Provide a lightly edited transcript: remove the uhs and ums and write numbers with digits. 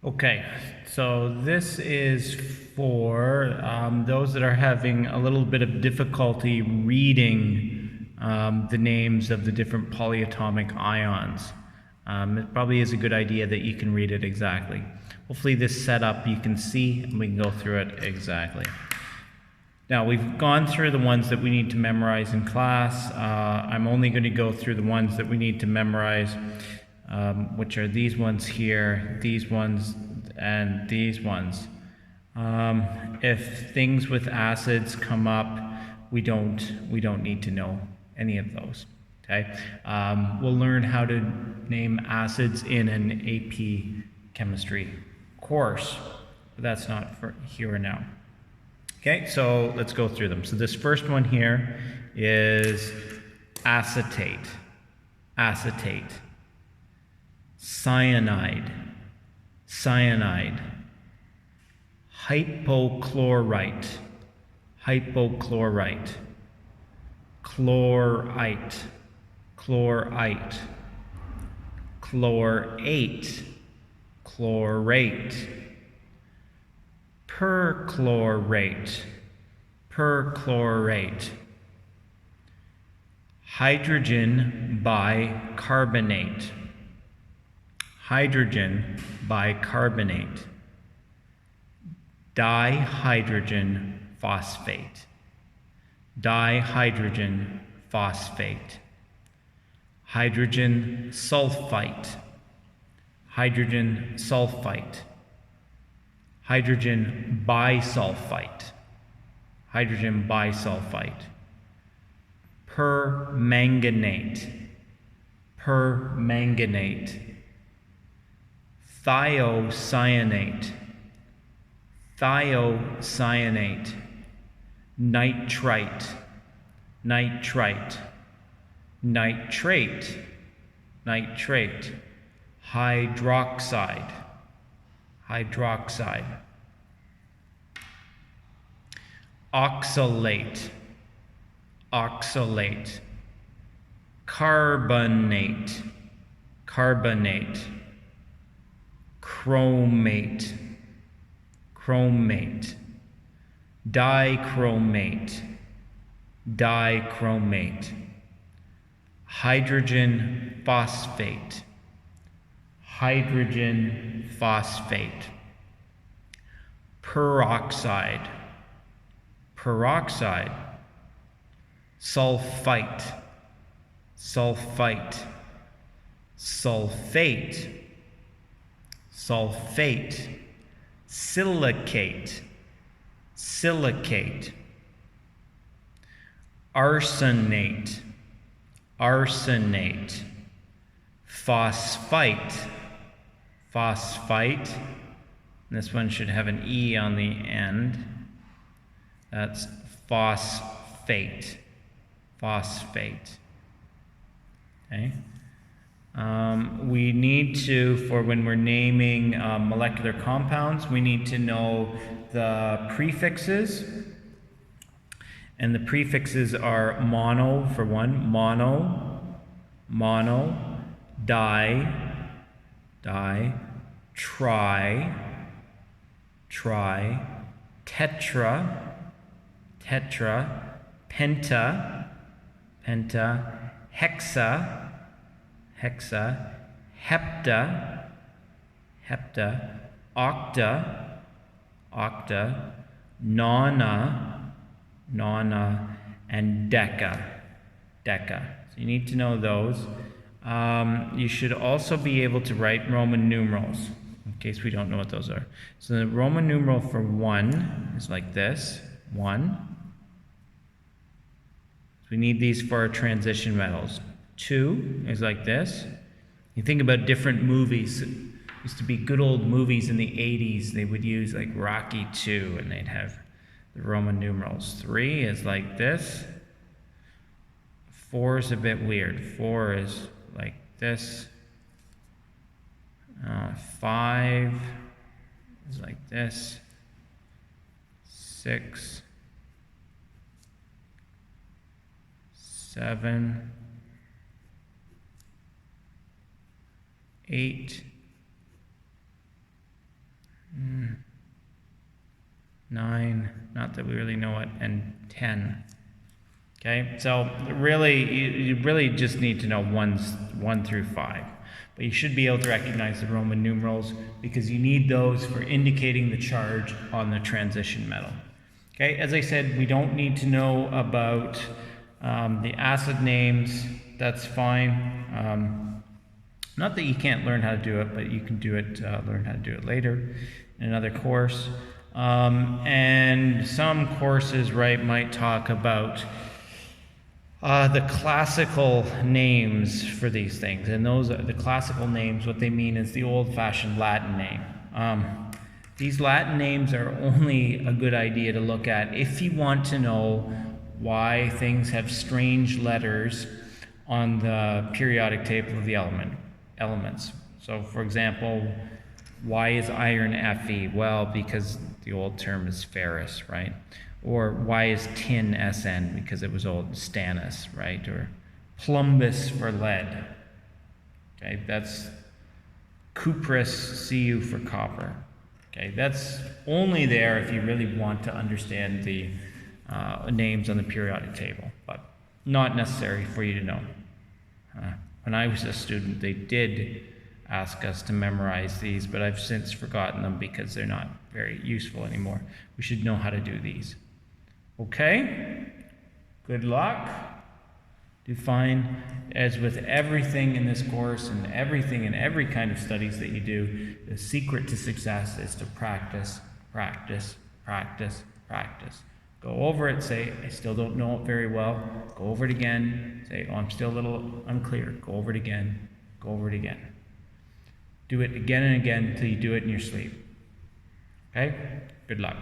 Okay, so this is for those that are having a little bit of difficulty reading the names of the different polyatomic ions. It probably is a good idea that you can read it exactly. Hopefully this setup you can see and we can go through it exactly. Now, we've gone through the ones that we need to memorize in class. I'm only going to go through the ones that we need to memorize, which are these ones here, these ones, and these ones. If things with acids come up, we don't need to know any of those. Okay, we'll learn how to name acids in an AP chemistry course, but that's not for here and now. Okay, so let's go through them. So this first one here is acetate, acetate, cyanide, cyanide, hypochlorite, hypochlorite, chlorite, chlorite, chlorate, chlorate, perchlorate, perchlorate, hydrogen bicarbonate, hydrogen bicarbonate, dihydrogen phosphate, dihydrogen phosphate, hydrogen sulfite, hydrogen sulfite, hydrogen bisulfite, hydrogen bisulfite, permanganate, permanganate, thiocyanate, thiocyanate, nitrite, nitrite, nitrate, nitrate, hydroxide, hydroxide, oxalate, oxalate, carbonate, carbonate, chromate, chromate, dichromate, dichromate, hydrogen phosphate, hydrogen phosphate, peroxide, peroxide, sulfite, sulfite, sulfate, sulfate, silicate, silicate, arsenate, arsenate, phosphite, phosphite. This one should have an E on the end. That's phosphate, phosphate. Okay. We need to, for when we're naming molecular compounds, we need to know the prefixes. And the prefixes are mono for one, mono, mono, di, di, tri, tri, tetra, tetra, penta, penta, hexa, hexa, hepta, hepta, octa, octa, nona, nona, and deca, deca. So you need to know those. You should also be able to write Roman numerals, in case we don't know what those are. So the Roman numeral for 1 is like this, 1. So we need these for our transition metals. 2 is like this. You think about different movies. It used to be good old movies in the 80s. They would use like Rocky 2 and they'd have the Roman numerals. 3 is like this. 4 is a bit weird. 4 is like this. 5 is like this. 6, 7, 8, 9, not that we really know it, and 10. Okay, so really, you really just need to know 1 through 5. But you should be able to recognize the Roman numerals because you need those for indicating the charge on the transition metal. Okay, as I said, we don't need to know about the acid names. That's fine. Not that you can't learn how to do it, but you can do it, learn how to do it later in another course. And some courses, right, might talk about the classical names for these things. And those are the classical names. What they mean is the old-fashioned Latin name. These Latin names are only a good idea to look at if you want to know why things have strange letters on the periodic table of the elements. So, for example, why is iron Fe? Well, because the old term is ferrous, right? Or why is tin Sn? Because it was old stannous, right? Or plumbus for lead. Okay, that's cuprous Cu for copper. Okay, that's only there if you really want to understand the names on the periodic table, but not necessary for you to know. When I was a student, they did ask us to memorize these, but I've since forgotten them because they're not very useful anymore. We should know how to do these. Okay? Good luck. Do fine. As with everything in this course and everything in every kind of studies that you do, the secret to success is to practice, practice, practice, practice. Go over it, say, I still don't know it very well. Go over it again. Say, oh, I'm still a little unclear. Go over it again. Go over it again. Do it again and again until you do it in your sleep. Okay? Good luck.